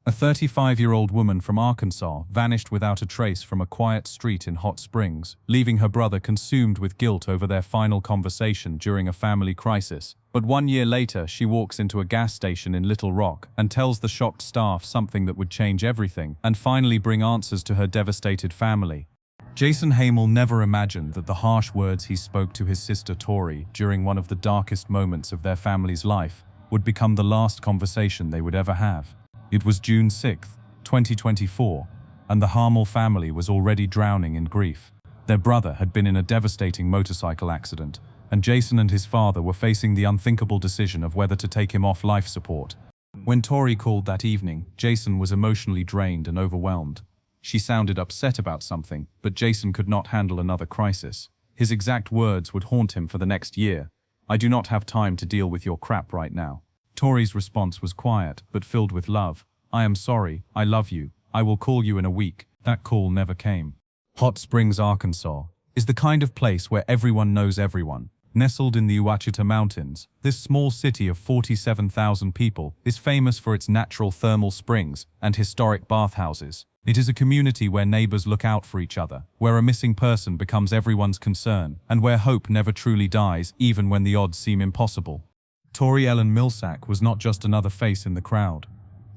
A 35-year-old woman from Arkansas vanished without a trace from a quiet street in Hot Springs, leaving her brother consumed with guilt over their final conversation during a family crisis. But 1 year later, she walks into a gas station in Little Rock and tells the shocked staff something that would change everything and finally bring answers to her devastated family. Jason Hamel never imagined that the harsh words he spoke to his sister Tori during one of the darkest moments of their family's life would become the last conversation they would ever have. It was June 6, 2024, and the Hamel family was already drowning in grief. Their brother had been in a devastating motorcycle accident, and Jason and his father were facing the unthinkable decision of whether to take him off life support. When Tori called that evening, Jason was emotionally drained and overwhelmed. She sounded upset about something, but Jason could not handle another crisis. His exact words would haunt him for the next year. "I do not have time to deal with your crap right now." Tori's response was quiet, but filled with love. "I am sorry, I love you, I will call you in a week." That call never came. Hot Springs, Arkansas, is the kind of place where everyone knows everyone. Nestled in the Ouachita Mountains, this small city of 47,000 people is famous for its natural thermal springs and historic bathhouses. It is a community where neighbors look out for each other, where a missing person becomes everyone's concern, and where hope never truly dies, even when the odds seem impossible. Tori Ellen Millsack was not just another face in the crowd.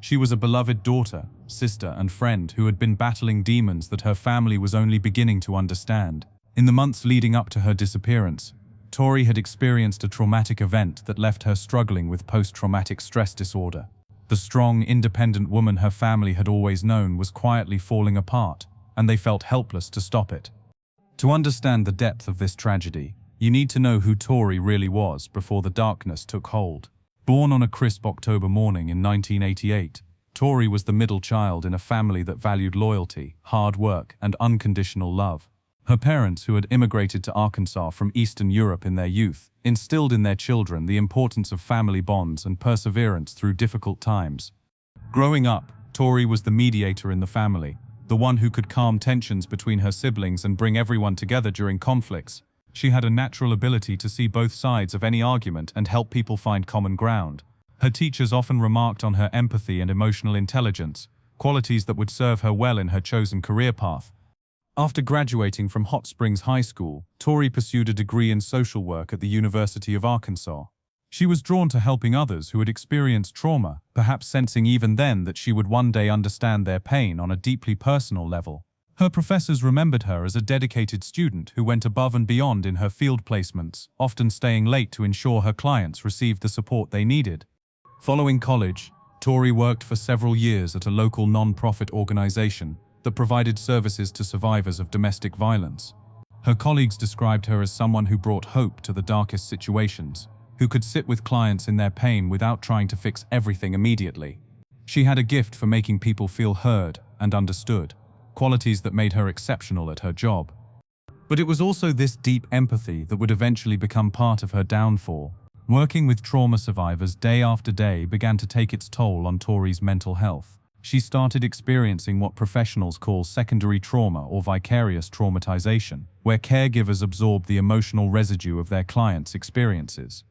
She was a beloved daughter, sister, and friend who had been battling demons that her family was only beginning to understand. In the months leading up to her disappearance, Tori had experienced a traumatic event that left her struggling with post-traumatic stress disorder. The strong, independent woman her family had always known was quietly falling apart, and they felt helpless to stop it. To understand the depth of this tragedy, you need to know who Tori really was before the darkness took hold. Born on a crisp October morning in 1988, Tori was the middle child in a family that valued loyalty, hard work, and unconditional love. Her parents, who had immigrated to Arkansas from Eastern Europe in their youth, instilled in their children the importance of family bonds and perseverance through difficult times. Growing up, Tori was the mediator in the family, the one who could calm tensions between her siblings and bring everyone together during conflicts. She had a natural ability to see both sides of any argument and help people find common ground. Her teachers often remarked on her empathy and emotional intelligence, qualities that would serve her well in her chosen career path. After graduating from Hot Springs High School, Tori pursued a degree in social work at the University of Arkansas. She was drawn to helping others who had experienced trauma, perhaps sensing even then that she would one day understand their pain on a deeply personal level. Her professors remembered her as a dedicated student who went above and beyond in her field placements, often staying late to ensure her clients received the support they needed. Following college, Tori worked for several years at a local non-profit organization that provided services to survivors of domestic violence. Her colleagues described her as someone who brought hope to the darkest situations, who could sit with clients in their pain without trying to fix everything immediately. She had a gift for making people feel heard and understood, qualities that made her exceptional at her job. But it was also this deep empathy that would eventually become part of her downfall. Working with trauma survivors day after day began to take its toll on Tori's mental health. She started experiencing what professionals call secondary trauma or vicarious traumatization, where caregivers absorb the emotional residue of their clients' experiences.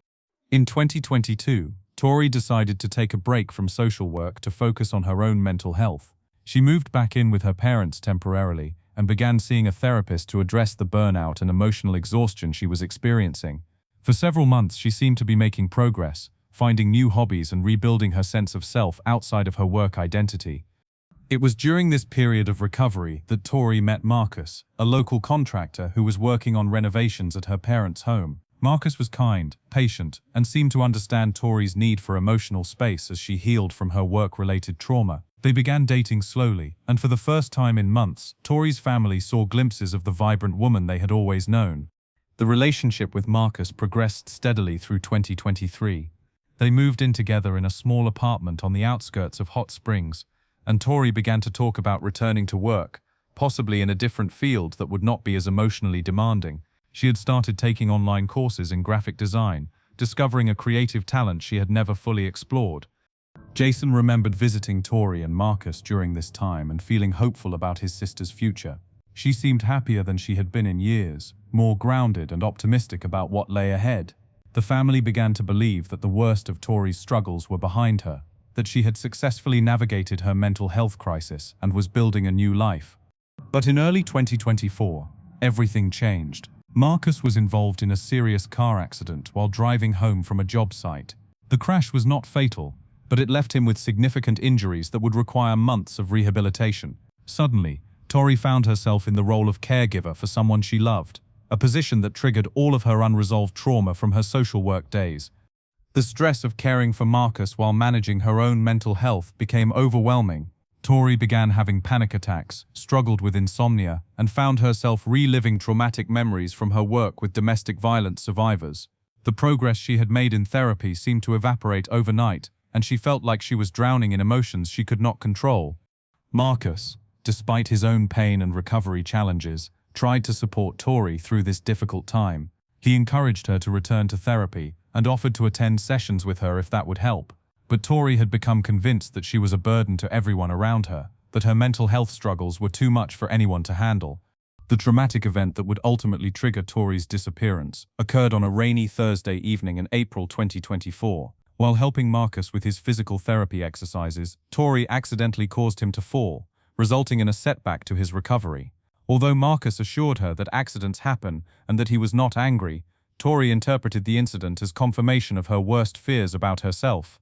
In 2022, Tori decided to take a break from social work to focus on her own mental health. She moved back in with her parents temporarily and began seeing a therapist to address the burnout and emotional exhaustion she was experiencing. For several months, she seemed to be making progress, finding new hobbies and rebuilding her sense of self outside of her work identity. It was during this period of recovery that Tori met Marcus, a local contractor who was working on renovations at her parents' home. Marcus was kind, patient, and seemed to understand Tori's need for emotional space as she healed from her work-related trauma. They began dating slowly, and for the first time in months, Tori's family saw glimpses of the vibrant woman they had always known. The relationship with Marcus progressed steadily through 2023. They moved in together in a small apartment on the outskirts of Hot Springs, and Tori began to talk about returning to work, possibly in a different field that would not be as emotionally demanding. She had started taking online courses in graphic design, discovering a creative talent she had never fully explored. Jason remembered visiting Tori and Marcus during this time and feeling hopeful about his sister's future. She seemed happier than she had been in years, more grounded and optimistic about what lay ahead. The family began to believe that the worst of Tori's struggles were behind her. that she had successfully navigated her mental health crisis and was building a new life. But in early 2024, everything changed. Marcus was involved in a serious car accident while driving home from a job site. The crash was not fatal, but it left him with significant injuries that would require months of rehabilitation. Suddenly, Tori found herself in the role of caregiver for someone she loved, a position that triggered all of her unresolved trauma from her social work days. The stress of caring for Marcus while managing her own mental health became overwhelming. Tori began having panic attacks, struggled with insomnia, and found herself reliving traumatic memories from her work with domestic violence survivors. The progress she had made in therapy seemed to evaporate overnight, and she felt like she was drowning in emotions she could not control. Marcus, despite his own pain and recovery challenges, tried to support Tori through this difficult time. He encouraged her to return to therapy and offered to attend sessions with her if that would help. But Tori had become convinced that she was a burden to everyone around her, that her mental health struggles were too much for anyone to handle. The traumatic event that would ultimately trigger Tori's disappearance occurred on a rainy Thursday evening in April 2024. While helping Marcus with his physical therapy exercises, Tori accidentally caused him to fall, resulting in a setback to his recovery. Although Marcus assured her that accidents happen and that he was not angry, Tori interpreted the incident as confirmation of her worst fears about herself.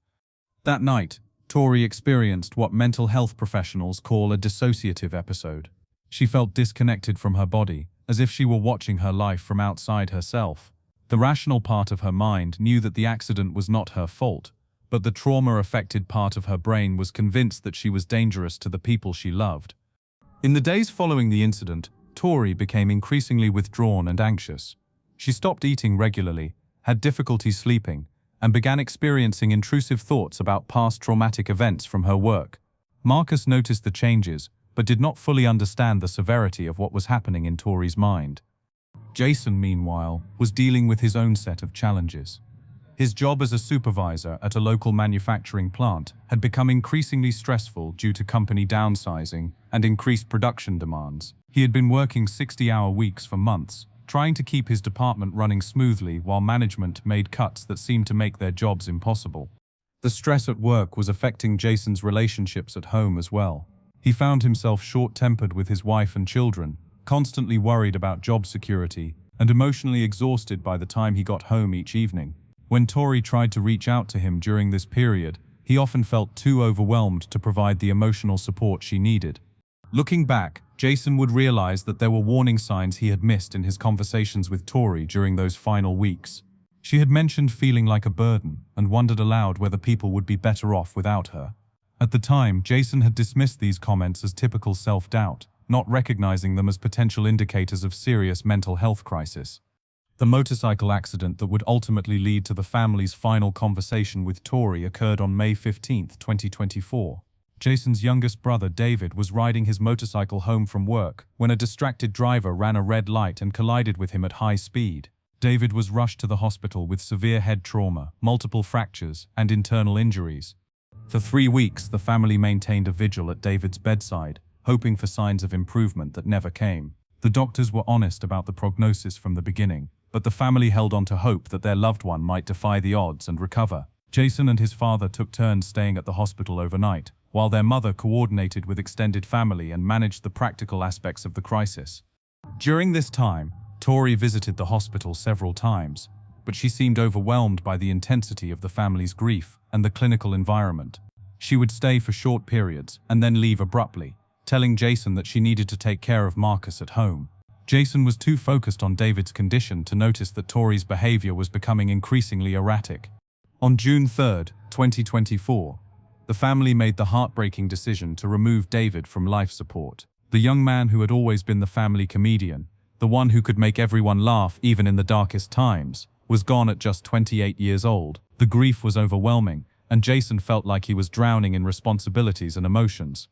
That night, Tori experienced what mental health professionals call a dissociative episode. She felt disconnected from her body, as if she were watching her life from outside herself. The rational part of her mind knew that the accident was not her fault, but the trauma-affected part of her brain was convinced that she was dangerous to the people she loved. In the days following the incident, Tori became increasingly withdrawn and anxious. She stopped eating regularly, had difficulty sleeping, and began experiencing intrusive thoughts about past traumatic events from her work. Marcus noticed the changes, but did not fully understand the severity of what was happening in Tori's mind. Jason, meanwhile, was dealing with his own set of challenges. His job as a supervisor at a local manufacturing plant had become increasingly stressful due to company downsizing and increased production demands. He had been working 60-hour weeks for months, trying to keep his department running smoothly while management made cuts that seemed to make their jobs impossible. The stress at work was affecting Jason's relationships at home as well. He found himself short-tempered with his wife and children, constantly worried about job security, and emotionally exhausted by the time he got home each evening. When Tori tried to reach out to him during this period, he often felt too overwhelmed to provide the emotional support she needed. Looking back, Jason would realize that there were warning signs he had missed in his conversations with Tori during those final weeks. She had mentioned feeling like a burden and wondered aloud whether people would be better off without her. At the time, Jason had dismissed these comments as typical self-doubt, not recognizing them as potential indicators of serious mental health crisis. The motorcycle accident that would ultimately lead to the family's final conversation with Tori occurred on May 15, 2024. Jason's youngest brother, David, was riding his motorcycle home from work when a distracted driver ran a red light and collided with him at high speed. David was rushed to the hospital with severe head trauma, multiple fractures, and internal injuries. For 3 weeks, the family maintained a vigil at David's bedside, hoping for signs of improvement that never came. The doctors were honest about the prognosis from the beginning, but the family held on to hope that their loved one might defy the odds and recover. Jason and his father took turns staying at the hospital overnight, while their mother coordinated with extended family and managed the practical aspects of the crisis. During this time, Tori visited the hospital several times, but she seemed overwhelmed by the intensity of the family's grief and the clinical environment. She would stay for short periods and then leave abruptly, telling Jason that she needed to take care of Marcus at home. Jason was too focused on David's condition to notice that Tori's behavior was becoming increasingly erratic. On June 3, 2024, the family made the heartbreaking decision to remove David from life support. The young man who had always been the family comedian, the one who could make everyone laugh even in the darkest times, was gone at just 28 years old. The grief was overwhelming, and Jason felt like he was drowning in responsibilities and emotions.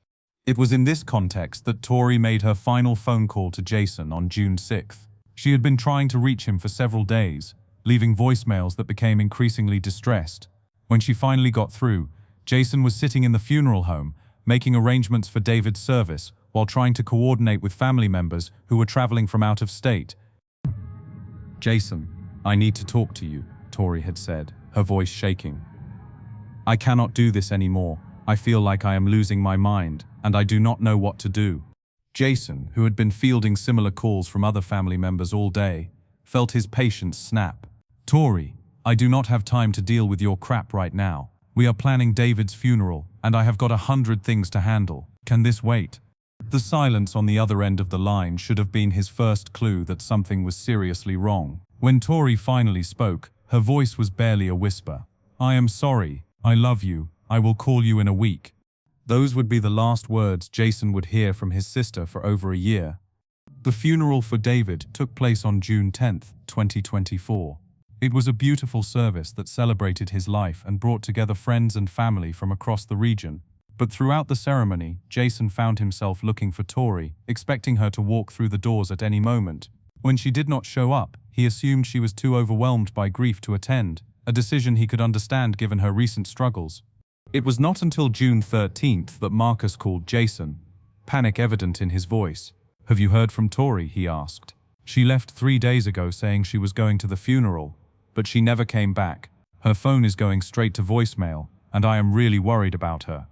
It was in this context that Tori made her final phone call to Jason on June 6. She had been trying to reach him for several days, leaving voicemails that became increasingly distressed. When she finally got through, Jason was sitting in the funeral home, making arrangements for David's service, while trying to coordinate with family members who were traveling from out of state. "Jason, I need to talk to you," Tori had said, her voice shaking. "I cannot do this anymore. I feel like I am losing my mind, and I do not know what to do." Jason, who had been fielding similar calls from other family members all day, felt his patience snap. "Tori, I do not have time to deal with your crap right now. We are planning David's funeral, and I have got 100 things to handle. Can this wait?" The silence on the other end of the line should have been his first clue that something was seriously wrong. When Tori finally spoke, her voice was barely a whisper. "I am sorry. I love you. I will call you in a week." Those would be the last words Jason would hear from his sister for over a year. The funeral for David took place on June 10th, 2024. It was a beautiful service that celebrated his life and brought together friends and family from across the region. But throughout the ceremony, Jason found himself looking for Tori, expecting her to walk through the doors at any moment. When she did not show up, he assumed she was too overwhelmed by grief to attend, a decision he could understand given her recent struggles. It was not until June 13th that Marcus called Jason, panic evident in his voice. "Have you heard from Tori?" he asked. "She left 3 days ago saying she was going to the funeral, but she never came back. Her phone is going straight to voicemail, and I am really worried about her."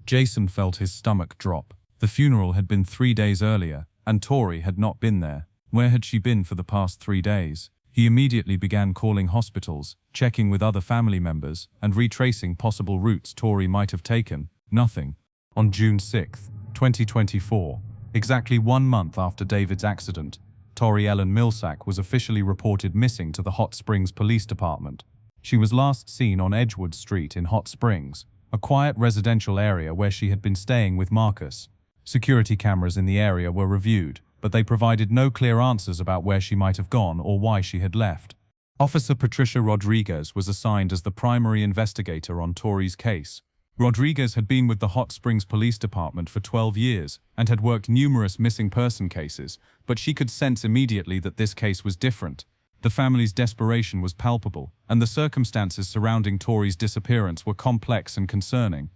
Jason felt his stomach drop. The funeral had been 3 days earlier, and Tori had not been there. Where had she been for the past 3 days? He immediately began calling hospitals, checking with other family members, and retracing possible routes Tori might have taken. Nothing. On June 6, 2024, exactly 1 month after David's accident, Tori Ellen Millsack was officially reported missing to the Hot Springs Police Department. She was last seen on Edgewood Street in Hot Springs, a quiet residential area where she had been staying with Marcus. Security cameras in the area were reviewed, but they provided no clear answers about where she might have gone or why she had left. Officer Patricia Rodriguez was assigned as the primary investigator on Tori's case. Rodriguez had been with the Hot Springs Police Department for 12 years and had worked numerous missing person cases, but she could sense immediately that this case was different. The family's desperation was palpable, and the circumstances surrounding Tori's disappearance were complex and concerning.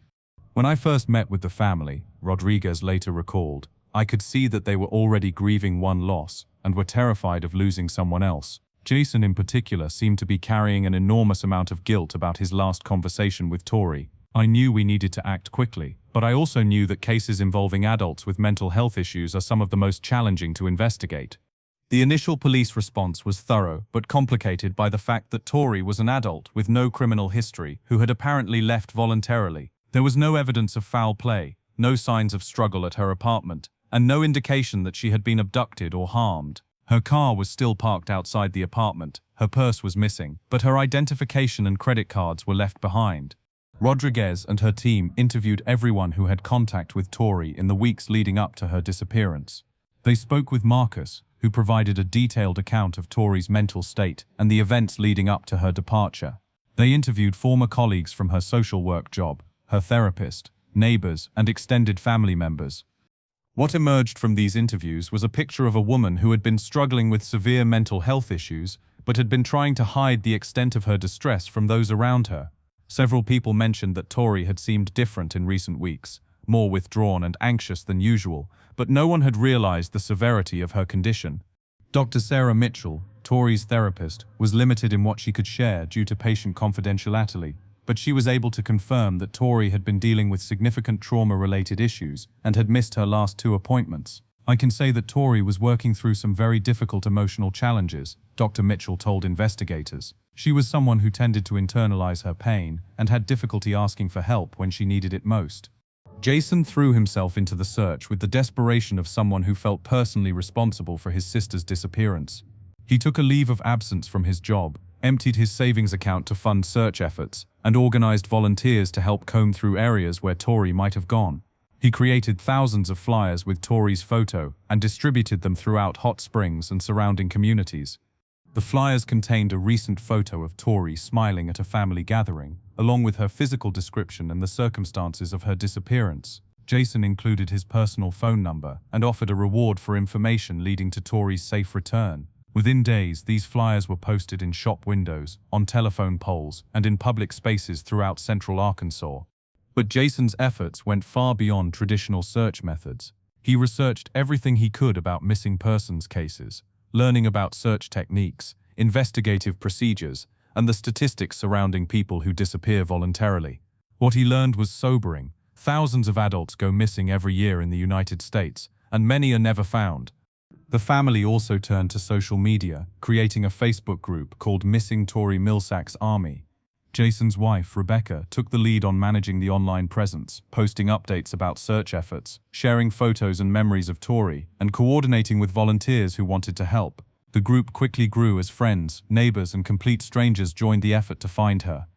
"When I first met with the family," Rodriguez later recalled, "I could see that they were already grieving one loss and were terrified of losing someone else. Jason in particular seemed to be carrying an enormous amount of guilt about his last conversation with Tori. I knew we needed to act quickly, but I also knew that cases involving adults with mental health issues are some of the most challenging to investigate." The initial police response was thorough but complicated by the fact that Tori was an adult with no criminal history who had apparently left voluntarily. There was no evidence of foul play, no signs of struggle at her apartment, and no indication that she had been abducted or harmed. Her car was still parked outside the apartment, her purse was missing, but her identification and credit cards were left behind. Rodriguez and her team interviewed everyone who had contact with Tori in the weeks leading up to her disappearance. They spoke with Marcus, who provided a detailed account of Tori's mental state and the events leading up to her departure. They interviewed former colleagues from her social work job, her therapist, neighbors, and extended family members. What emerged from these interviews was a picture of a woman who had been struggling with severe mental health issues, but had been trying to hide the extent of her distress from those around her. Several people mentioned that Tori had seemed different in recent weeks, more withdrawn and anxious than usual, but no one had realized the severity of her condition. Dr. Sarah Mitchell, Tori's therapist, was limited in what she could share due to patient confidentiality, but she was able to confirm that Tori had been dealing with significant trauma-related issues and had missed her last 2 appointments. "I can say that Tori was working through some very difficult emotional challenges," Dr. Mitchell told investigators. "She was someone who tended to internalize her pain and had difficulty asking for help when she needed it most." Jason threw himself into the search with the desperation of someone who felt personally responsible for his sister's disappearance. He took a leave of absence from his job, emptied his savings account to fund search efforts, and organized volunteers to help comb through areas where Tori might have gone. He created thousands of flyers with Tori's photo and distributed them throughout Hot Springs and surrounding communities. The flyers contained a recent photo of Tori smiling at a family gathering, along with her physical description and the circumstances of her disappearance. Jason included his personal phone number and offered a reward for information leading to Tori's safe return. Within days, these flyers were posted in shop windows, on telephone poles, and in public spaces throughout central Arkansas. But Jason's efforts went far beyond traditional search methods. He researched everything he could about missing persons cases, learning about search techniques, investigative procedures, and the statistics surrounding people who disappear voluntarily. What he learned was sobering. Thousands of adults go missing every year in the United States, and many are never found. The family also turned to social media, creating a Facebook group called Missing Tori Millsack's Army. Jason's wife, Rebecca, took the lead on managing the online presence, posting updates about search efforts, sharing photos and memories of Tori, and coordinating with volunteers who wanted to help. The group quickly grew as friends, neighbors, and complete strangers joined the effort to find her.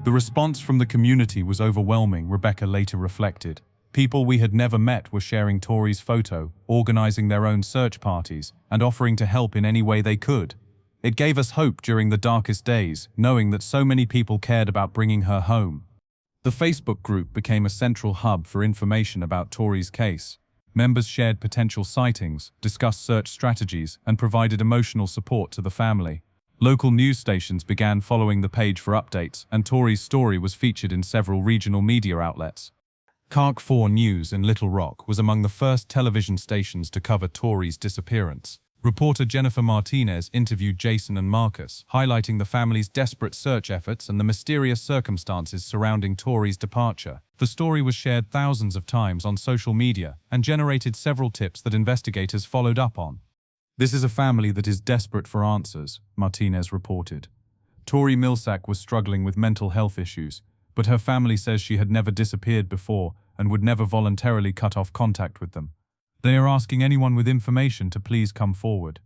The response from the community was overwhelming, Rebecca later reflected. People we had never met were sharing Tori's photo, organizing their own search parties, and offering to help in any way they could. It gave us hope during the darkest days, knowing that so many people cared about bringing her home. The Facebook group became a central hub for information about Tori's case. Members shared potential sightings, discussed search strategies, and provided emotional support to the family. Local news stations began following the page for updates, and Tori's story was featured in several regional media outlets. KARK 4 News in Little Rock was among the first television stations to cover Tori's disappearance. Reporter Jennifer Martinez interviewed Jason and Marcus, highlighting the family's desperate search efforts and the mysterious circumstances surrounding Tori's departure. The story was shared thousands of times on social media and generated several tips that investigators followed up on. "This is a family that is desperate for answers," Martinez reported. Tori Millsack was struggling with mental health issues, but her family says she had never disappeared before and would never voluntarily cut off contact with them. They are asking anyone with information to please come forward.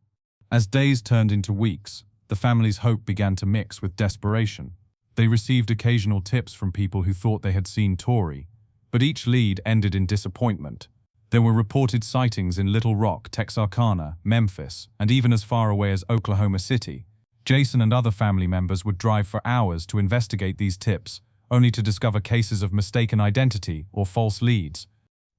As days turned into weeks, the family's hope began to mix with desperation. They received occasional tips from people who thought they had seen Tori, but each lead ended in disappointment. There were reported sightings in Little Rock, Texarkana, Memphis, and even as far away as Oklahoma City. Jason and other family members would drive for hours to investigate these tips, only to discover cases of mistaken identity or false leads.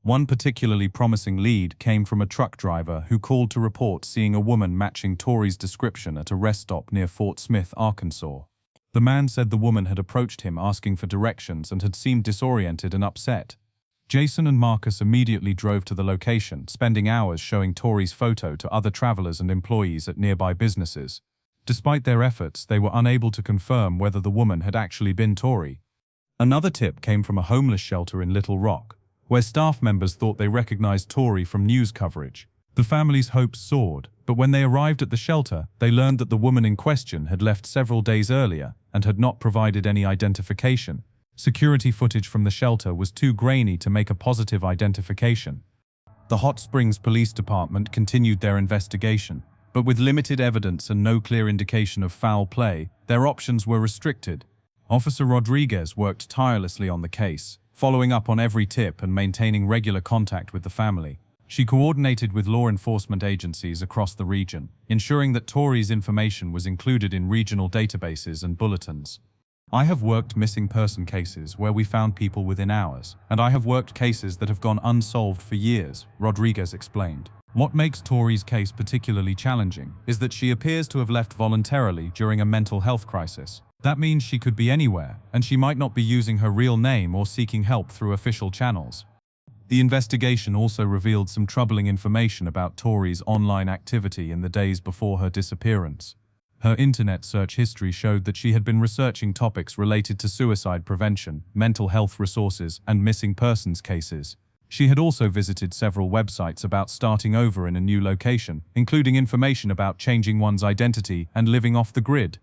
One particularly promising lead came from a truck driver who called to report seeing a woman matching Tori's description at a rest stop near Fort Smith, Arkansas. The man said the woman had approached him asking for directions and had seemed disoriented and upset. Jason and Marcus immediately drove to the location, spending hours showing Tori's photo to other travelers and employees at nearby businesses. Despite their efforts, they were unable to confirm whether the woman had actually been Tori. Another tip came from a homeless shelter in Little Rock, where staff members thought they recognized Tori from news coverage. The family's hopes soared, but when they arrived at the shelter, they learned that the woman in question had left several days earlier and had not provided any identification. Security footage from the shelter was too grainy to make a positive identification. The Hot Springs Police Department continued their investigation, but with limited evidence and no clear indication of foul play, their options were restricted. Officer Rodriguez worked tirelessly on the case, following up on every tip and maintaining regular contact with the family. She coordinated with law enforcement agencies across the region, ensuring that Tori's information was included in regional databases and bulletins. "I have worked missing person cases where we found people within hours, and I have worked cases that have gone unsolved for years," Rodriguez explained. What makes Tori's case particularly challenging is that she appears to have left voluntarily during a mental health crisis. That means she could be anywhere, and she might not be using her real name or seeking help through official channels. The investigation also revealed some troubling information about Tori's online activity in the days before her disappearance. Her internet search history showed that she had been researching topics related to suicide prevention, mental health resources, and missing persons cases. She had also visited several websites about starting over in a new location, including information about changing one's identity and living off the grid.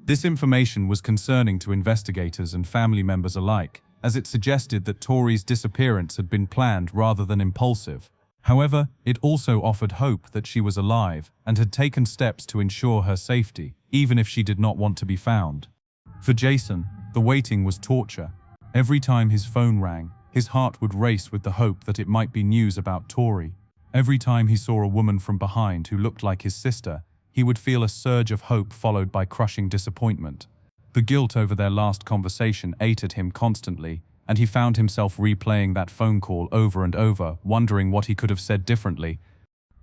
This information was concerning to investigators and family members alike, as it suggested that Tori's disappearance had been planned rather than impulsive. However, it also offered hope that she was alive and had taken steps to ensure her safety, even if she did not want to be found. For Jason, the waiting was torture. Every time his phone rang, his heart would race with the hope that it might be news about Tori. Every time he saw a woman from behind who looked like his sister, he would feel a surge of hope followed by crushing disappointment. The guilt over their last conversation ate at him constantly, and he found himself replaying that phone call over and over, wondering what he could have said differently.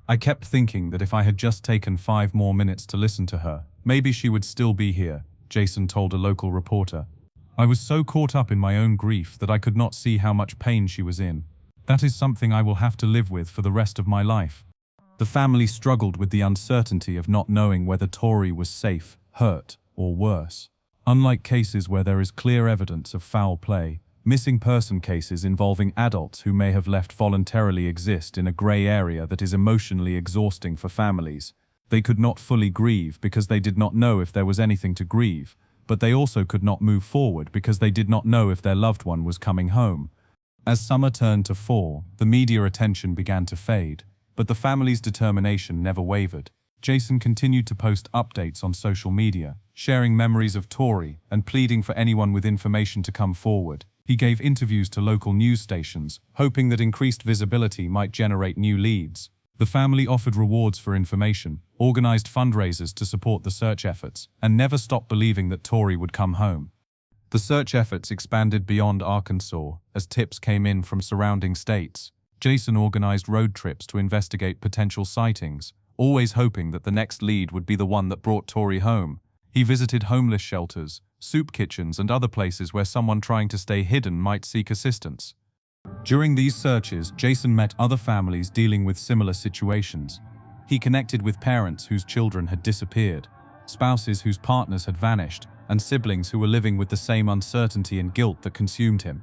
"I kept thinking that if I had just taken 5 more minutes to listen to her, maybe she would still be here," Jason told a local reporter. "I was so caught up in my own grief that I could not see how much pain she was in. That is something I will have to live with for the rest of my life." The family struggled with the uncertainty of not knowing whether Tori was safe, hurt, or worse. Unlike cases where there is clear evidence of foul play, Missing person cases involving adults who may have left voluntarily exist in a grey area that is emotionally exhausting for families. They could not fully grieve because they did not know if there was anything to grieve, but they also could not move forward because they did not know if their loved one was coming home. As summer turned to fall, the media attention began to fade, but the family's determination never wavered. Jason continued to post updates on social media, sharing memories of Tori and pleading for anyone with information to come forward. He gave interviews to local news stations, hoping that increased visibility might generate new leads. The family offered rewards for information, organized fundraisers to support the search efforts, and never stopped believing that Tori would come home. The search efforts expanded beyond Arkansas as tips came in from surrounding states. Jason organized road trips to investigate potential sightings, always hoping that the next lead would be the one that brought Tori home. He visited homeless shelters, soup kitchens, and other places where someone trying to stay hidden might seek assistance. During these searches, Jason met other families dealing with similar situations. He connected with parents whose children had disappeared, spouses whose partners had vanished, and siblings who were living with the same uncertainty and guilt that consumed him.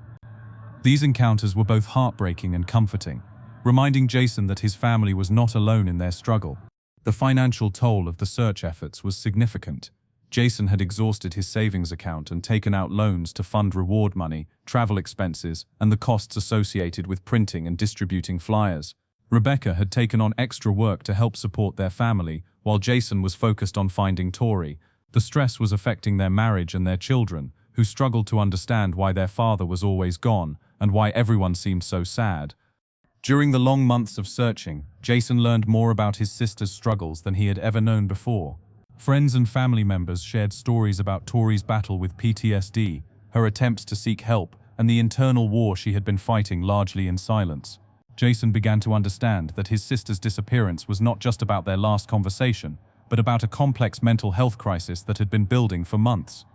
These encounters were both heartbreaking and comforting, reminding Jason that his family was not alone in their struggle. The financial toll of the search efforts was significant. Jason had exhausted his savings account and taken out loans to fund reward money, travel expenses, and the costs associated with printing and distributing flyers. Rebecca had taken on extra work to help support their family, while Jason was focused on finding Tori. The stress was affecting their marriage and their children, who struggled to understand why their father was always gone and why everyone seemed so sad. During the long months of searching, Jason learned more about his sister's struggles than he had ever known before. Friends and family members shared stories about Tori's battle with PTSD, her attempts to seek help, and the internal war she had been fighting largely in silence. Jason began to understand that his sister's disappearance was not just about their last conversation, but about a complex mental health crisis that had been building for months.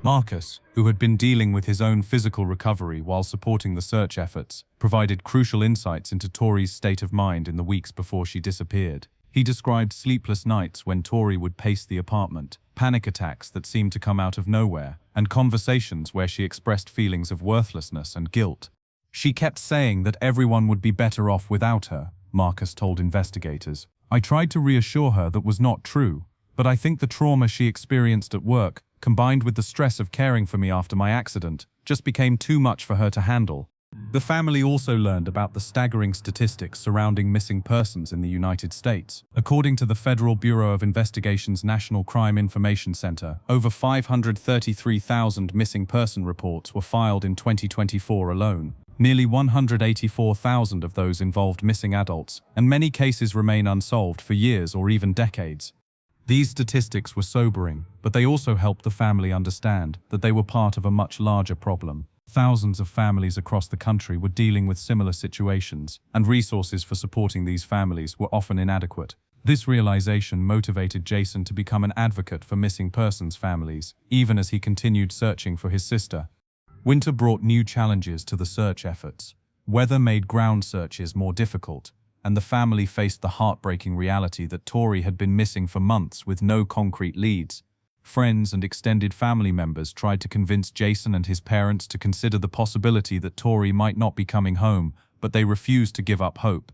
Marcus, who had been dealing with his own physical recovery while supporting the search efforts, provided crucial insights into Tori's state of mind in the weeks before she disappeared. He described sleepless nights when Tori would pace the apartment, panic attacks that seemed to come out of nowhere, and conversations where she expressed feelings of worthlessness and guilt. She kept saying that everyone would be better off without her, Marcus told investigators. I tried to reassure her that was not true, but I think the trauma she experienced at work, combined with the stress of caring for me after my accident, just became too much for her to handle. The family also learned about the staggering statistics surrounding missing persons in the United States. According to the Federal Bureau of Investigation's National Crime Information Center, over 533,000 missing person reports were filed in 2024 alone. Nearly 184,000 of those involved missing adults, and many cases remain unsolved for years or even decades. These statistics were sobering, but they also helped the family understand that they were part of a much larger problem. Thousands of families across the country were dealing with similar situations, and resources for supporting these families were often inadequate. This realization motivated Jason to become an advocate for missing persons families, even as he continued searching for his sister. Winter brought new challenges to the search efforts. Weather made ground searches more difficult, and the family faced the heartbreaking reality that Tori had been missing for months with no concrete leads. Friends and extended family members tried to convince Jason and his parents to consider the possibility that Tori might not be coming home, but they refused to give up hope.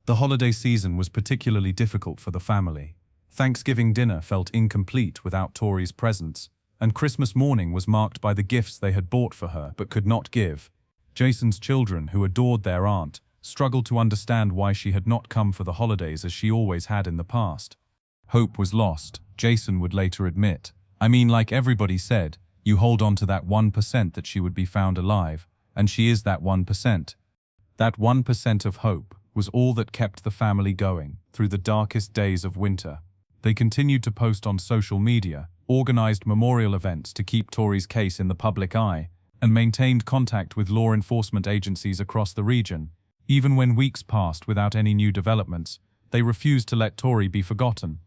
The holiday season was particularly difficult for the family. Thanksgiving dinner felt incomplete without Tori's presence, and Christmas morning was marked by the gifts they had bought for her but could not give. Jason's children, who adored their aunt, struggled to understand why she had not come for the holidays as she always had in the past. Hope was lost, Jason would later admit. I mean, like everybody said, you hold on to that 1% that she would be found alive, and she is that 1%. That 1% of hope was all that kept the family going through the darkest days of winter. They continued to post on social media, organized memorial events to keep Tori's case in the public eye, and maintained contact with law enforcement agencies across the region. Even when weeks passed without any new developments, they refused to let Tori be forgotten.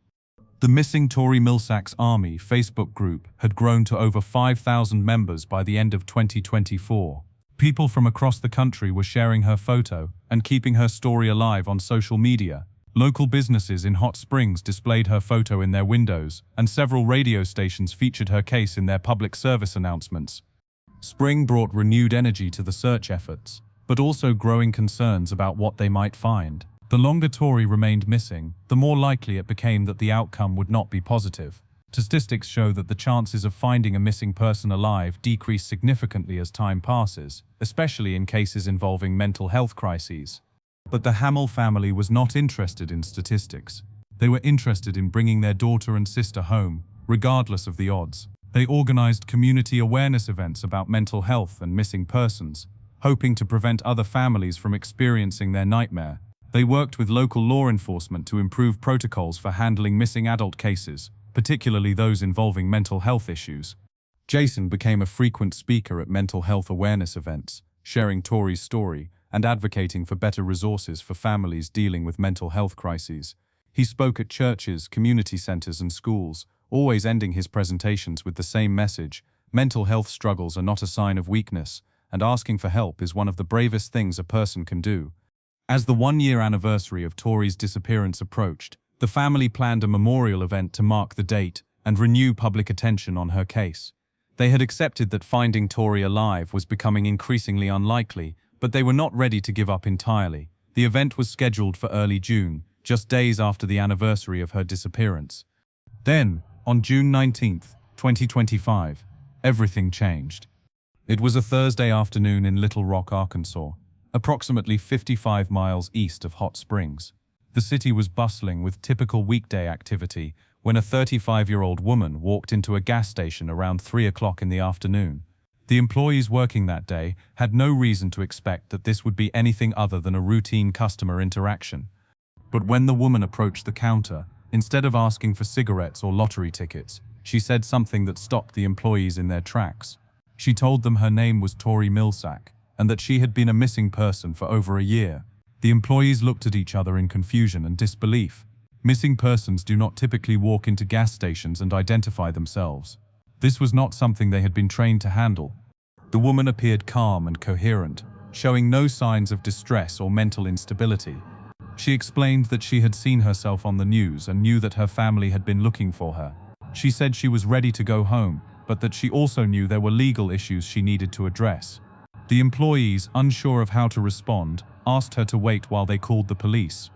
The Missing Tori Millsaps Army Facebook group had grown to over 5,000 members by the end of 2024. People from across the country were sharing her photo and keeping her story alive on social media. Local businesses in Hot Springs displayed her photo in their windows, and several radio stations featured her case in their public service announcements. Spring brought renewed energy to the search efforts, but also growing concerns about what they might find. The longer Tori remained missing, the more likely it became that the outcome would not be positive. Statistics show that the chances of finding a missing person alive decrease significantly as time passes, especially in cases involving mental health crises. But the Hamill family was not interested in statistics. They were interested in bringing their daughter and sister home, regardless of the odds. They organized community awareness events about mental health and missing persons, hoping to prevent other families from experiencing their nightmare. They worked with local law enforcement to improve protocols for handling missing adult cases, particularly those involving mental health issues. Jason became a frequent speaker at mental health awareness events, sharing Tori's story and advocating for better resources for families dealing with mental health crises. He spoke at churches, community centers, and schools, always ending his presentations with the same message: mental health struggles are not a sign of weakness, and asking for help is one of the bravest things a person can do. As the one-year anniversary of Tori's disappearance approached, the family planned a memorial event to mark the date and renew public attention on her case. They had accepted that finding Tori alive was becoming increasingly unlikely, but they were not ready to give up entirely. The event was scheduled for early June, just days after the anniversary of her disappearance. Then, on June 19, 2025, everything changed. It was a Thursday afternoon in Little Rock, Arkansas, approximately 55 miles east of Hot Springs. The city was bustling with typical weekday activity when a 35-year-old woman walked into a gas station around 3 o'clock in the afternoon. The employees working that day had no reason to expect that this would be anything other than a routine customer interaction. But when the woman approached the counter, instead of asking for cigarettes or lottery tickets, she said something that stopped the employees in their tracks. She told them her name was Tori Millsack, and that she had been a missing person for over a year. The employees looked at each other in confusion and disbelief. Missing persons do not typically walk into gas stations and identify themselves. This was not something they had been trained to handle. The woman appeared calm and coherent, showing no signs of distress or mental instability. She explained that she had seen herself on the news and knew that her family had been looking for her. She said she was ready to go home, but that she also knew there were legal issues she needed to address. The employees, unsure of how to respond, asked her to wait while they called the police.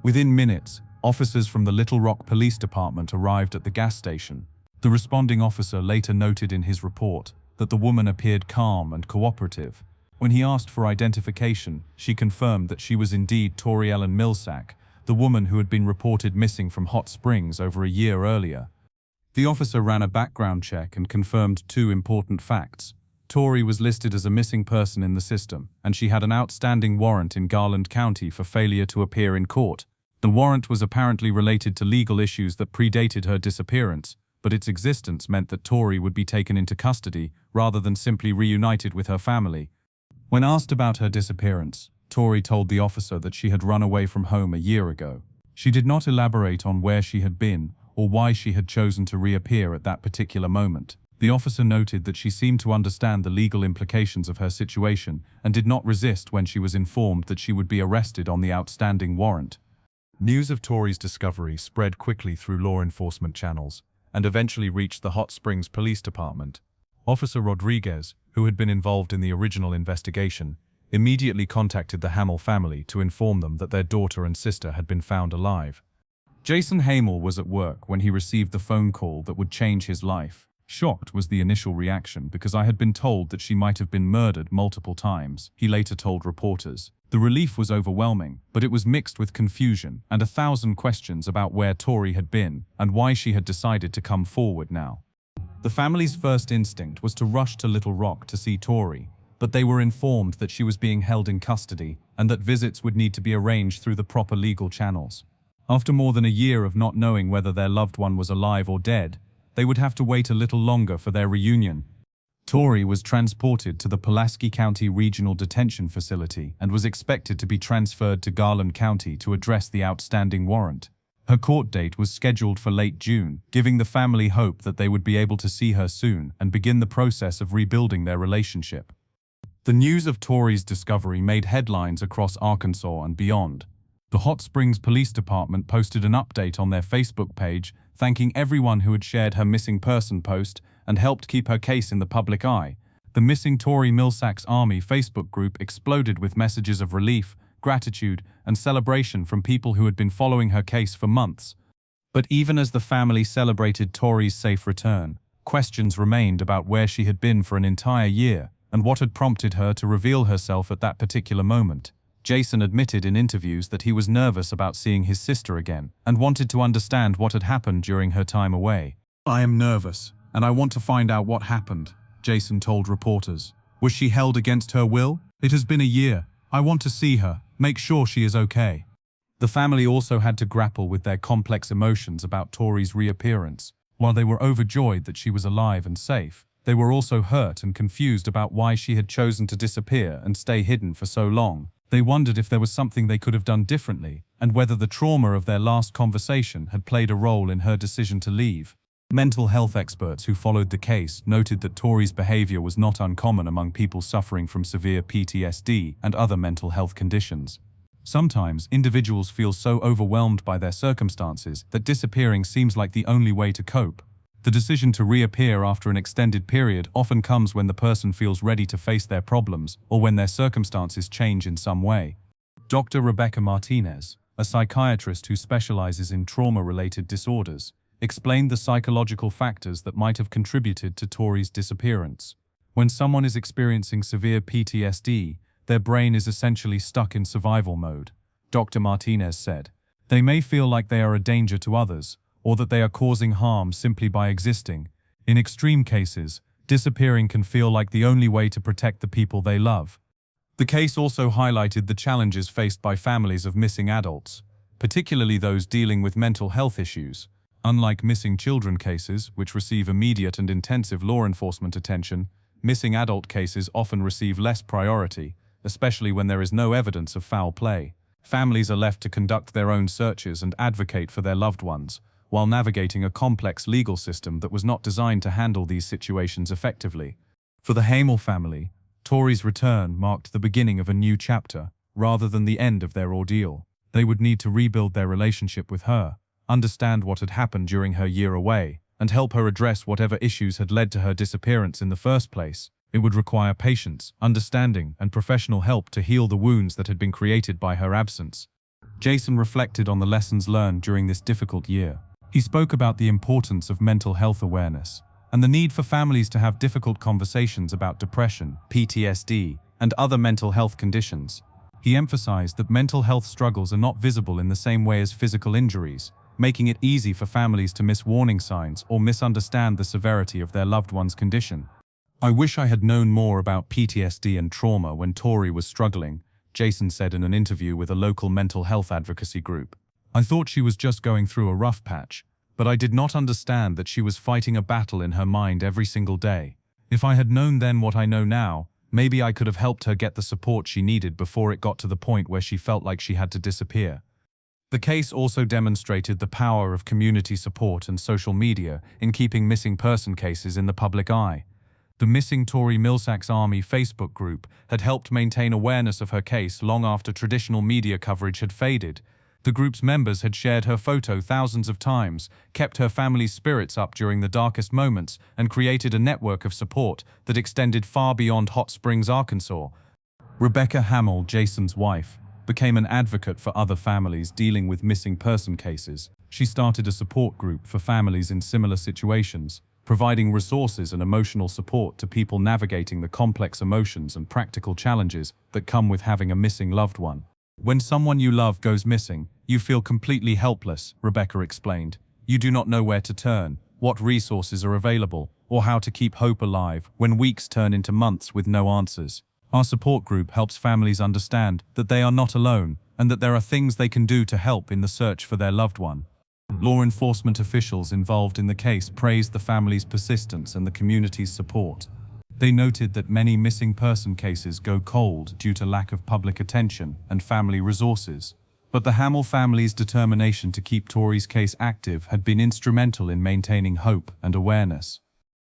Within minutes, officers from the Little Rock Police Department arrived at the gas station. The responding officer later noted in his report that the woman appeared calm and cooperative. When he asked for identification, she confirmed that she was indeed Tori Ellen Millsack, the woman who had been reported missing from Hot Springs over a year earlier. The officer ran a background check and confirmed two important facts. Tori was listed as a missing person in the system, and she had an outstanding warrant in Garland County for failure to appear in court. The warrant was apparently related to legal issues that predated her disappearance, but its existence meant that Tori would be taken into custody rather than simply reunited with her family. When asked about her disappearance, Tori told the officer that she had run away from home a year ago. She did not elaborate on where she had been or why she had chosen to reappear at that particular moment. The officer noted that she seemed to understand the legal implications of her situation and did not resist when she was informed that she would be arrested on the outstanding warrant. News of Tori's discovery spread quickly through law enforcement channels and eventually reached the Hot Springs Police Department. Officer Rodriguez, who had been involved in the original investigation, immediately contacted the Hamill family to inform them that their daughter and sister had been found alive. Jason Hamill was at work when he received the phone call that would change his life. Shocked was the initial reaction because I had been told that she might have been murdered multiple times, he later told reporters. The relief was overwhelming, but it was mixed with confusion and 1,000 questions about where Tori had been and why she had decided to come forward now. The family's first instinct was to rush to Little Rock to see Tori, but they were informed that she was being held in custody and that visits would need to be arranged through the proper legal channels. After more than a year of not knowing whether their loved one was alive or dead, they would have to wait a little longer for their reunion. Tori was transported to the Pulaski County Regional Detention Facility and was expected to be transferred to Garland County to address the outstanding warrant. Her court date was scheduled for late June, giving the family hope that they would be able to see her soon and begin the process of rebuilding their relationship. The news of Tori's discovery made headlines across Arkansas and beyond. The Hot Springs Police Department posted an update on their Facebook page, thanking everyone who had shared her missing person post and helped keep her case in the public eye. The missing Tori Millsacks Army Facebook group exploded with messages of relief, gratitude, and celebration from people who had been following her case for months. But even as the family celebrated Tori's safe return, questions remained about where she had been for an entire year and what had prompted her to reveal herself at that particular moment. Jason admitted in interviews that he was nervous about seeing his sister again and wanted to understand what had happened during her time away. "I am nervous, and I want to find out what happened," Jason told reporters. "Was she held against her will? It has been a year. I want to see her, make sure she is okay." The family also had to grapple with their complex emotions about Tori's reappearance. While they were overjoyed that she was alive and safe, they were also hurt and confused about why she had chosen to disappear and stay hidden for so long. They wondered if there was something they could have done differently, and whether the trauma of their last conversation had played a role in her decision to leave. Mental health experts who followed the case noted that Tori's behavior was not uncommon among people suffering from severe PTSD and other mental health conditions. Sometimes, individuals feel so overwhelmed by their circumstances that disappearing seems like the only way to cope. The decision to reappear after an extended period often comes when the person feels ready to face their problems or when their circumstances change in some way. Dr. Rebecca Martinez, a psychiatrist who specializes in trauma-related disorders, explained the psychological factors that might have contributed to Tori's disappearance. When someone is experiencing severe PTSD, their brain is essentially stuck in survival mode, Dr. Martinez said. They may feel like they are a danger to others, or that they are causing harm simply by existing. In extreme cases, disappearing can feel like the only way to protect the people they love. The case also highlighted the challenges faced by families of missing adults, particularly those dealing with mental health issues. Unlike missing children cases, which receive immediate and intensive law enforcement attention, missing adult cases often receive less priority, especially when there is no evidence of foul play. Families are left to conduct their own searches and advocate for their loved ones, while navigating a complex legal system that was not designed to handle these situations effectively. For the Hamel family, Tori's return marked the beginning of a new chapter, rather than the end of their ordeal. They would need to rebuild their relationship with her, understand what had happened during her year away, and help her address whatever issues had led to her disappearance in the first place. It would require patience, understanding, and professional help to heal the wounds that had been created by her absence. Jason reflected on the lessons learned during this difficult year. He spoke about the importance of mental health awareness and the need for families to have difficult conversations about depression, PTSD, and other mental health conditions. He emphasized that mental health struggles are not visible in the same way as physical injuries, making it easy for families to miss warning signs or misunderstand the severity of their loved one's condition. "I wish I had known more about PTSD and trauma when Tori was struggling," Jason said in an interview with a local mental health advocacy group. "I thought she was just going through a rough patch, but I did not understand that she was fighting a battle in her mind every single day. If I had known then what I know now, maybe I could have helped her get the support she needed before it got to the point where she felt like she had to disappear." The case also demonstrated the power of community support and social media in keeping missing person cases in the public eye. The Missing Tori Millsacks Army Facebook group had helped maintain awareness of her case long after traditional media coverage had faded. The group's members had shared her photo thousands of times, kept her family's spirits up during the darkest moments, and created a network of support that extended far beyond Hot Springs, Arkansas. Rebecca Hamel, Jason's wife, became an advocate for other families dealing with missing person cases. She started a support group for families in similar situations, providing resources and emotional support to people navigating the complex emotions and practical challenges that come with having a missing loved one. "When someone you love goes missing, you feel completely helpless," Rebecca explained. "You do not know where to turn, what resources are available, or how to keep hope alive when weeks turn into months with no answers. Our support group helps families understand that they are not alone and that there are things they can do to help in the search for their loved one." Law enforcement officials involved in the case praised the family's persistence and the community's support. They noted that many missing person cases go cold due to lack of public attention and family resources. But the Hamel family's determination to keep Tori's case active had been instrumental in maintaining hope and awareness.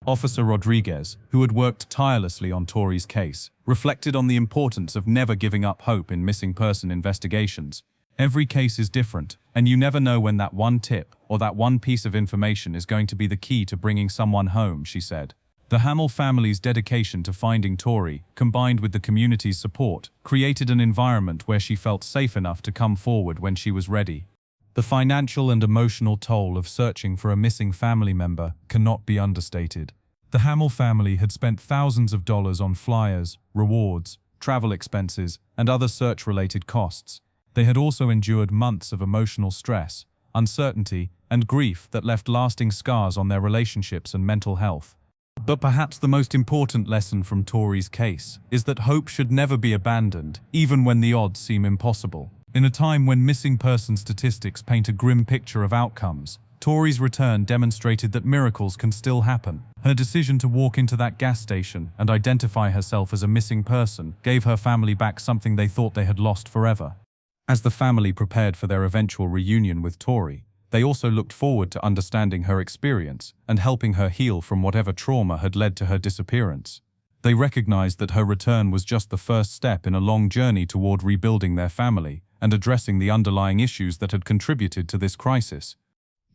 Officer Rodriguez, who had worked tirelessly on Tori's case, reflected on the importance of never giving up hope in missing person investigations. "Every case is different, and you never know when that one tip or that one piece of information is going to be the key to bringing someone home," she said. The Hamill family's dedication to finding Tori, combined with the community's support, created an environment where she felt safe enough to come forward when she was ready. The financial and emotional toll of searching for a missing family member cannot be understated. The Hamill family had spent thousands of dollars on flyers, rewards, travel expenses, and other search-related costs. They had also endured months of emotional stress, uncertainty, and grief that left lasting scars on their relationships and mental health. But perhaps the most important lesson from Tori's case is that hope should never be abandoned, even when the odds seem impossible. In a time when missing person statistics paint a grim picture of outcomes, Tori's return demonstrated that miracles can still happen. Her decision to walk into that gas station and identify herself as a missing person gave her family back something they thought they had lost forever. As the family prepared for their eventual reunion with Tori, they also looked forward to understanding her experience and helping her heal from whatever trauma had led to her disappearance. They recognized that her return was just the first step in a long journey toward rebuilding their family and addressing the underlying issues that had contributed to this crisis.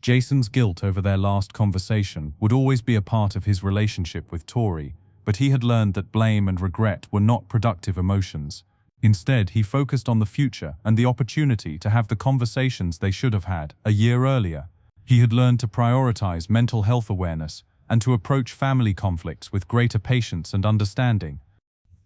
Jason's guilt over their last conversation would always be a part of his relationship with Tori, but he had learned that blame and regret were not productive emotions. Instead, he focused on the future and the opportunity to have the conversations they should have had a year earlier. He had learned to prioritize mental health awareness and to approach family conflicts with greater patience and understanding.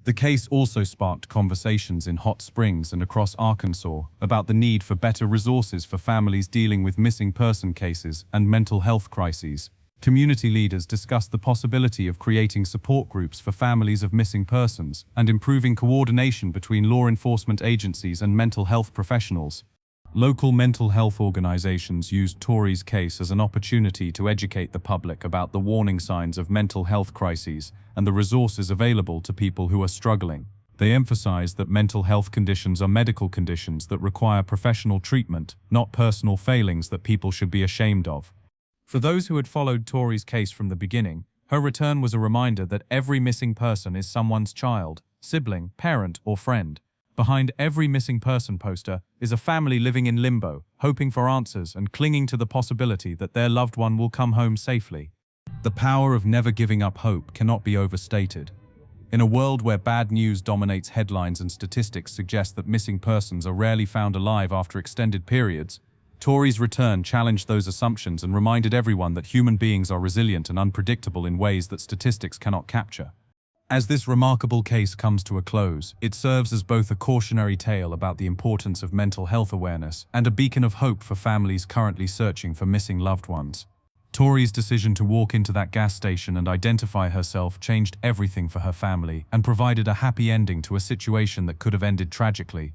The case also sparked conversations in Hot Springs and across Arkansas about the need for better resources for families dealing with missing person cases and mental health crises. Community leaders discussed the possibility of creating support groups for families of missing persons and improving coordination between law enforcement agencies and mental health professionals. Local mental health organizations used Tori's case as an opportunity to educate the public about the warning signs of mental health crises and the resources available to people who are struggling. They emphasized that mental health conditions are medical conditions that require professional treatment, not personal failings that people should be ashamed of. For those who had followed Tori's case from the beginning, her return was a reminder that every missing person is someone's child, sibling, parent, or friend. Behind every missing person poster is a family living in limbo, hoping for answers and clinging to the possibility that their loved one will come home safely. The power of never giving up hope cannot be overstated. In a world where bad news dominates headlines and statistics suggest that missing persons are rarely found alive after extended periods, Tori's return challenged those assumptions and reminded everyone that human beings are resilient and unpredictable in ways that statistics cannot capture. As this remarkable case comes to a close, it serves as both a cautionary tale about the importance of mental health awareness and a beacon of hope for families currently searching for missing loved ones. Tori's decision to walk into that gas station and identify herself changed everything for her family and provided a happy ending to a situation that could have ended tragically.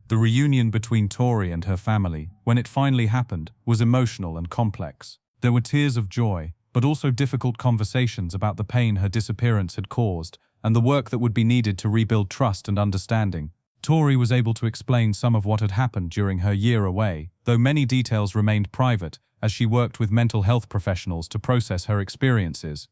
The reunion between Tori and her family, when it finally happened, was emotional and complex. There were tears of joy, but also difficult conversations about the pain her disappearance had caused and the work that would be needed to rebuild trust and understanding. Tori was able to explain some of what had happened during her year away, though many details remained private as she worked with mental health professionals to process her experiences.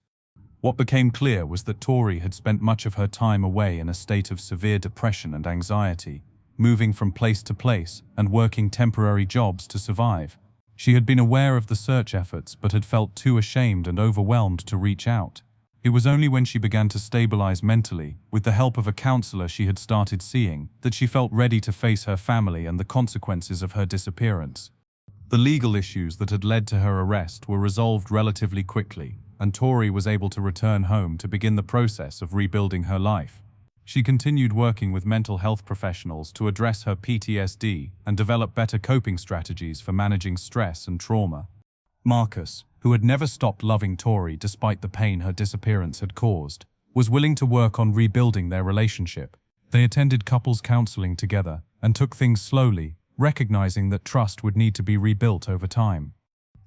What became clear was that Tori had spent much of her time away in a state of severe depression and anxiety, moving from place to place and working temporary jobs to survive. She had been aware of the search efforts but had felt too ashamed and overwhelmed to reach out. It was only when she began to stabilize mentally, with the help of a counselor she had started seeing, that she felt ready to face her family and the consequences of her disappearance. The legal issues that had led to her arrest were resolved relatively quickly, and Tori was able to return home to begin the process of rebuilding her life. She continued working with mental health professionals to address her PTSD and develop better coping strategies for managing stress and trauma. Marcus, who had never stopped loving Tori despite the pain her disappearance had caused, was willing to work on rebuilding their relationship. They attended couples counseling together and took things slowly, recognizing that trust would need to be rebuilt over time.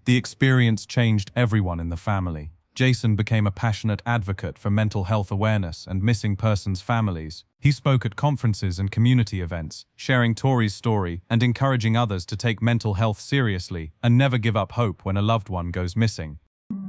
The experience changed everyone in the family. Jason became a passionate advocate for mental health awareness and missing persons families. He spoke at conferences and community events, sharing Tori's story and encouraging others to take mental health seriously and never give up hope when a loved one goes missing.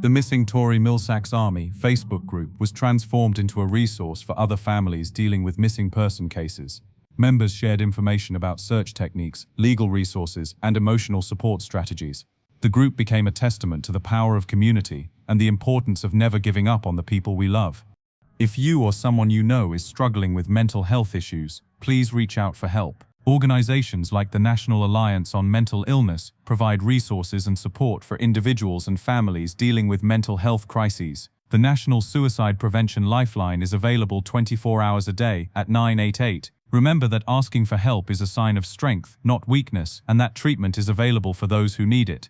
The Missing Tori Millsaps Army Facebook group was transformed into a resource for other families dealing with missing person cases. Members shared information about search techniques, legal resources, and emotional support strategies. The group became a testament to the power of community, and the importance of never giving up on the people we love. If you or someone you know is struggling with mental health issues, please reach out for help. Organizations like the National Alliance on Mental Illness provide resources and support for individuals and families dealing with mental health crises. The National Suicide Prevention Lifeline is available 24 hours a day at 988. Remember that asking for help is a sign of strength, not weakness, and that treatment is available for those who need it.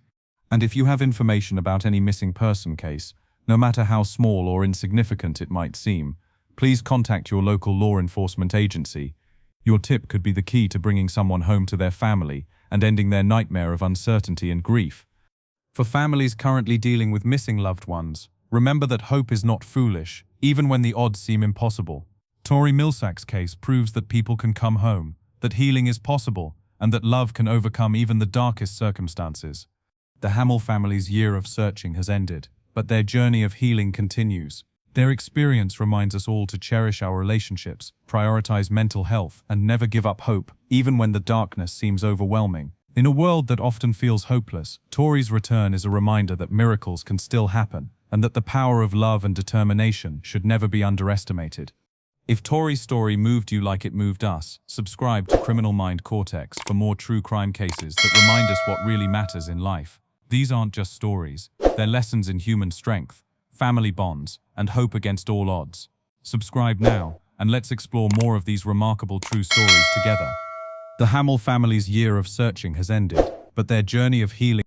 And if you have information about any missing person case, no matter how small or insignificant it might seem, please contact your local law enforcement agency. Your tip could be the key to bringing someone home to their family and ending their nightmare of uncertainty and grief. For families currently dealing with missing loved ones, remember that hope is not foolish, even when the odds seem impossible. Tori Millsack's case proves that people can come home, that healing is possible, and that love can overcome even the darkest circumstances. The Hamill family's year of searching has ended, but their journey of healing continues. Their experience reminds us all to cherish our relationships, prioritize mental health, and never give up hope, even when the darkness seems overwhelming. In a world that often feels hopeless, Tori's return is a reminder that miracles can still happen, and that the power of love and determination should never be underestimated. If Tori's story moved you like it moved us, subscribe to Criminal Mind Cortex for more true crime cases that remind us what really matters in life. These aren't just stories, they're lessons in human strength, family bonds, and hope against all odds. Subscribe now, and let's explore more of these remarkable true stories together. The Hamill family's year of searching has ended, but their journey of healing